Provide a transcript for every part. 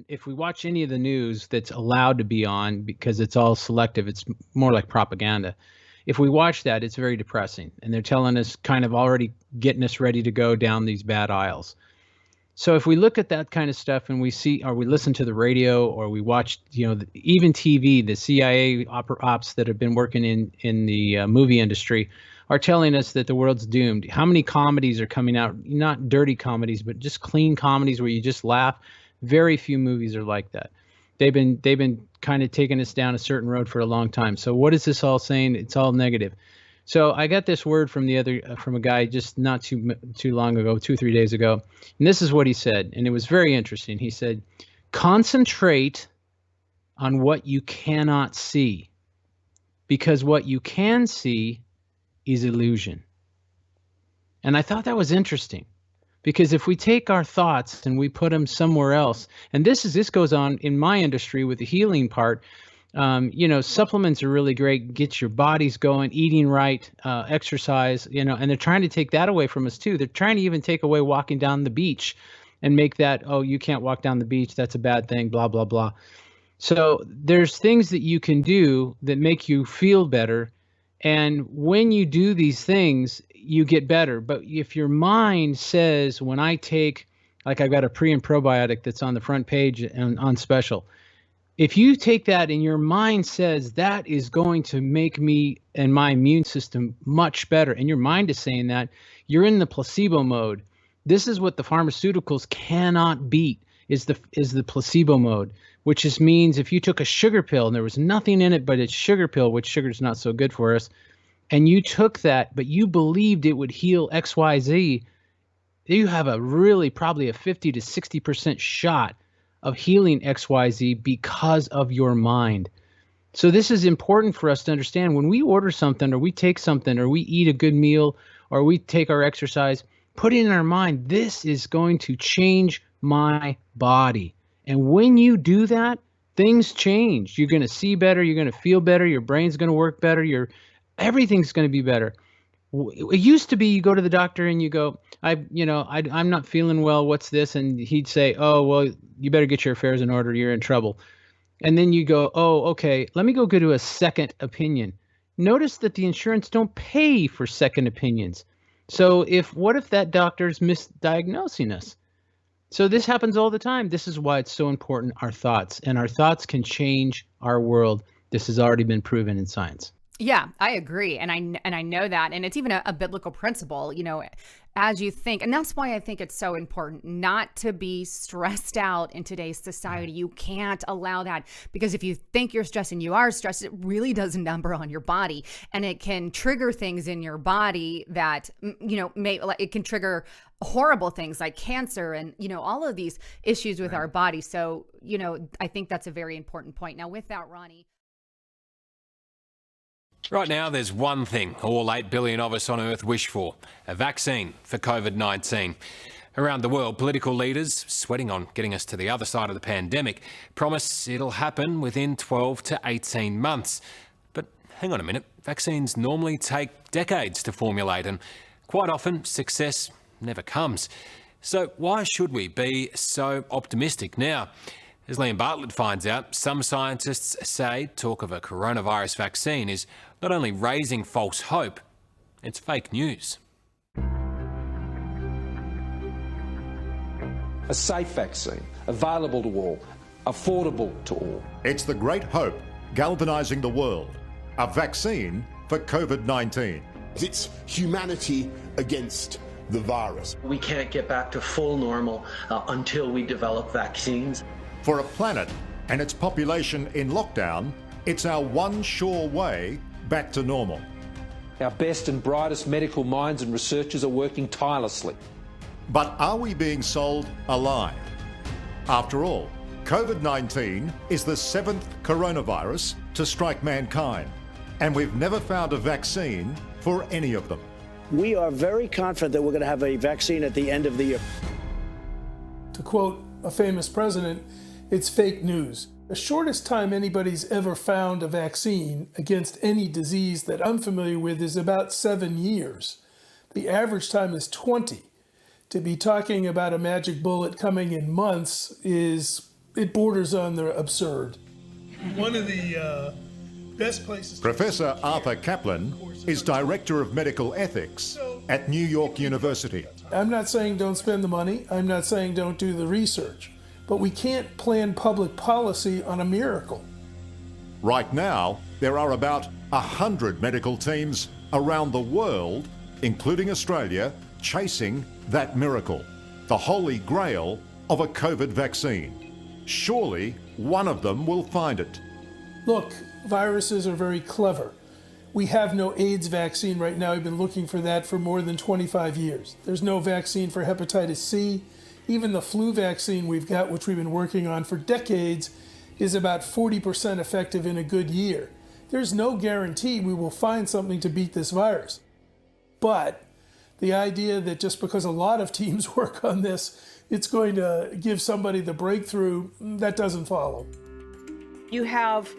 If we watch any of the news that's allowed to be on because it's all selective, it's more like propaganda. If we watch that, it's very depressing, and they're telling us kind of already getting us ready to go down these bad aisles. So if we look at that kind of stuff and we see, or we listen to the radio, or we watch, even TV, the CIA ops that have been working in the movie industry are telling us that the world's doomed. How many comedies are coming out? Not dirty comedies, but just clean comedies where you just laugh. Very few movies are like that. They've been kind of taking us down a certain road for a long time. So what is this all saying? It's all negative. So I got this word from from a guy just not too long ago, 2-3 days ago, and this is what he said, and it was very interesting. He said, "Concentrate on what you cannot see, because what you can see is illusion." And I thought that was interesting, because if we take our thoughts and we put them somewhere else, and this goes on in my industry with the healing part. Supplements are really great. Get your bodies going, eating right, exercise, and they're trying to take that away from us too. They're trying to even take away walking down the beach and make that, oh, you can't walk down the beach. That's a bad thing, blah, blah, blah. So there's things that you can do that make you feel better. And when you do these things, you get better. But if your mind says, when I take, like I've got a pre and probiotic that's on the front page and on special, if you take that and your mind says that is going to make me and my immune system much better, and your mind is saying that, you're in the placebo mode. This is what the pharmaceuticals cannot beat, is the placebo mode, which just means if you took a sugar pill and there was nothing in it but it's sugar pill, which sugar is not so good for us, and you took that, but you believed it would heal XYZ, you have probably a 50 to 60% shot of healing XYZ because of your mind. So this is important for us to understand. When we order something, or we take something, or we eat a good meal, or we take our exercise, put it in our mind, this is going to change my body. And when you do that, things change. You're going to see better. You're going to feel better. Your brain's going to work better. Everything's going to be better. It used to be you go to the doctor and you go, I'm not feeling well. What's this? And he'd say, oh, well, you better get your affairs in order. You're in trouble. And then you go, oh, okay, let me go to a second opinion. Notice that the insurance don't pay for second opinions. So what if that doctor's misdiagnosing us? So this happens all the time. This is why it's so important, our thoughts. And our thoughts can change our world. This has already been proven in science. Yeah, I agree. And I know that. And it's even a biblical principle, as you think. And that's why I think it's so important not to be stressed out in today's society. You can't allow that, because if you think you're stressed and you are stressed, it really does a number on your body, and it can trigger things in your body that, it can trigger horrible things like cancer and, all of these issues with our body. So, I think that's a very important point. Now with that, Ronnie. Right now, there's one thing all 8 billion of us on Earth wish for: a vaccine for COVID-19. Around the world, political leaders, sweating on getting us to the other side of the pandemic, promise it'll happen within 12 to 18 months. But hang on a minute, vaccines normally take decades to formulate, and quite often success never comes. So why should we be so optimistic now? As Liam Bartlett finds out, some scientists say talk of a coronavirus vaccine is not only raising false hope, it's fake news. A safe vaccine, available to all, affordable to all. It's the great hope galvanising the world. A vaccine for COVID-19. It's humanity against the virus. We can't get back to full normal until we develop vaccines. For a planet and its population in lockdown, it's our one sure way back to normal. Our best and brightest medical minds and researchers are working tirelessly. But are we being sold a lie? After all, COVID-19 is the 7th coronavirus to strike mankind, and we've never found a vaccine for any of them. We are very confident that we're going to have a vaccine at the end of the year. To quote a famous president, it's fake news. The shortest time anybody's ever found a vaccine against any disease that I'm familiar with is about 7 years. The average time is 20. to be talking about a magic bullet coming in months it borders on the absurd. One of the best places. Professor Arthur Kaplan is Director of Medical Ethics at New York University. I'm not saying don't spend the money. I'm not saying don't do the research. But we can't plan public policy on a miracle. Right now, there are about 100 medical teams around the world, including Australia, chasing that miracle, the holy grail of a COVID vaccine. Surely one of them will find it. Look, viruses are very clever. We have no AIDS vaccine right now. We've been looking for that for more than 25 years. There's no vaccine for hepatitis C. Even the flu vaccine we've got, which we've been working on for decades, is about 40% effective in a good year. There's no guarantee we will find something to beat this virus. But the idea that just because a lot of teams work on this, it's going to give somebody the breakthrough, that doesn't follow. You have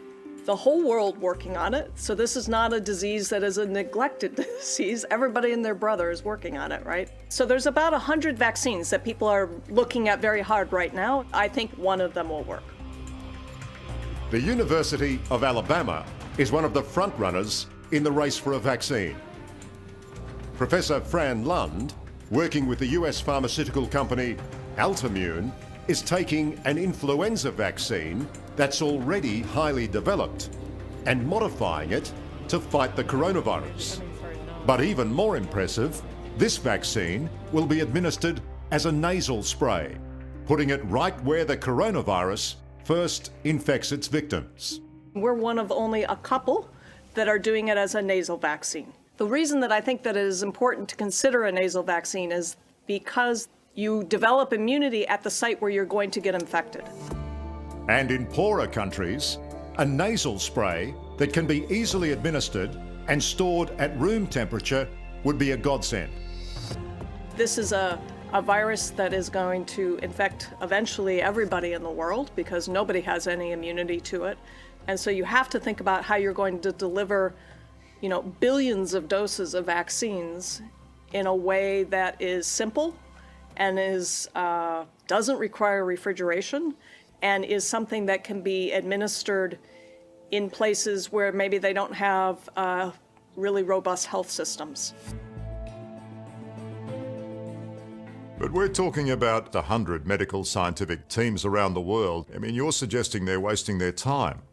the whole world working on it, so this is not a disease that is a neglected disease. Everybody and their brother is working on it, right? So there's about 100 vaccines that people are looking at very hard right now. I think one of them will work. The University of Alabama is one of the front runners in the race for a vaccine. Professor Fran Lund, working with the US pharmaceutical company Altimmune, is taking an influenza vaccine that's already highly developed and modifying it to fight the coronavirus. But even more impressive, this vaccine will be administered as a nasal spray, putting it right where the coronavirus first infects its victims. We're one of only a couple that are doing it as a nasal vaccine. The reason that I think that it is important to consider a nasal vaccine is because you develop immunity at the site where you're going to get infected. And in poorer countries, a nasal spray that can be easily administered and stored at room temperature would be a godsend. This is a virus that is going to infect eventually everybody in the world because nobody has any immunity to it. And so you have to think about how you're going to deliver, billions of doses of vaccines in a way that is simple and doesn't require refrigeration and is something that can be administered in places where maybe they don't have really robust health systems. But we're talking about 100 medical scientific teams around the world. I mean, you're suggesting they're wasting their time.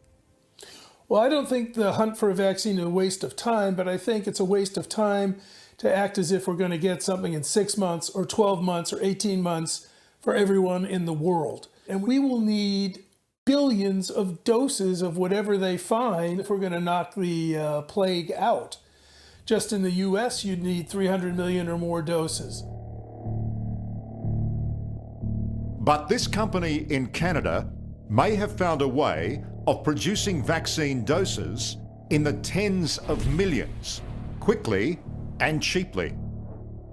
Well, I don't think the hunt for a vaccine is a waste of time, but I think it's a waste of time to act as if we're going to get something in 6 months or 12 months or 18 months for everyone in the world. And we will need billions of doses of whatever they find if we're going to knock the plague out. Just in the US, you'd need 300 million or more doses. But this company in Canada may have found a way of producing vaccine doses in the tens of millions, quickly and cheaply.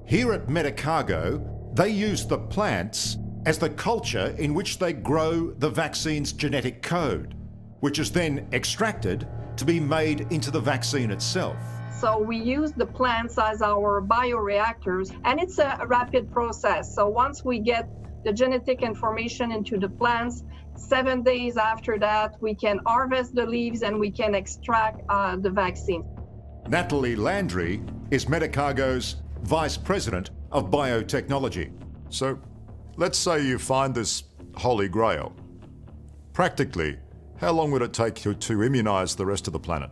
Here at Medicago, they use the plants as the culture in which they grow the vaccine's genetic code, which is then extracted to be made into the vaccine itself. So we use the plants as our bioreactors, and it's a rapid process. So once we get the genetic information into the plants, 7 days after that, we can harvest the leaves and we can extract the vaccine. Natalie Landry is Medicago's Vice President of Biotechnology. So let's say you find this holy grail. Practically, how long would it take you to immunize the rest of the planet?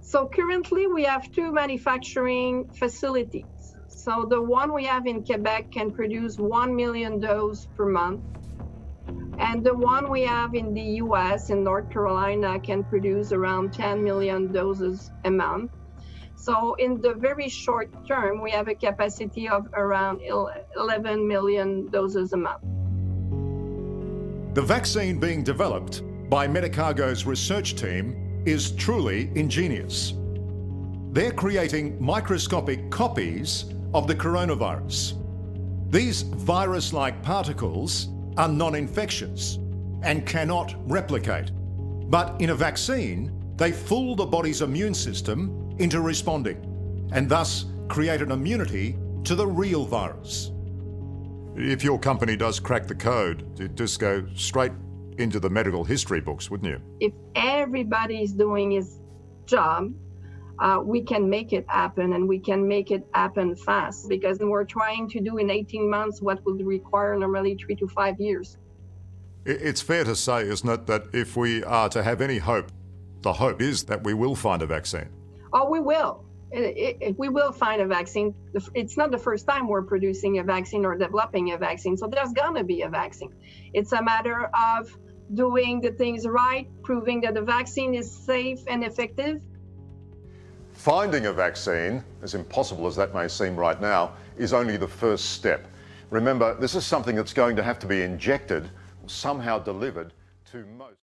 So currently we have 2 manufacturing facilities. So the one we have in Quebec can produce 1 million doses per month. And the one we have in the US, in North Carolina, can produce around 10 million doses a month. So in the very short term, we have a capacity of around 11 million doses a month. The vaccine being developed by Medicago's research team is truly ingenious. They're creating microscopic copies of the coronavirus. These virus-like particles are non-infectious and cannot replicate. But in a vaccine, they fool the body's immune system into responding and thus create an immunity to the real virus. If your company does crack the code, it'd just go straight into the medical history books, wouldn't you? If everybody's doing his job, we can make it happen, and we can make it happen fast, because we're trying to do in 18 months what would require normally 3 to 5 years. It's fair to say, isn't it, that if we are to have any hope, the hope is that we will find a vaccine. Oh, we will. We will find a vaccine. It's not the first time we're producing a vaccine or developing a vaccine, so there's gonna be a vaccine. It's a matter of doing the things right, proving that the vaccine is safe and effective. Finding a vaccine, as impossible as that may seem right now, is only the first step. Remember, this is something that's going to have to be injected, somehow delivered to most.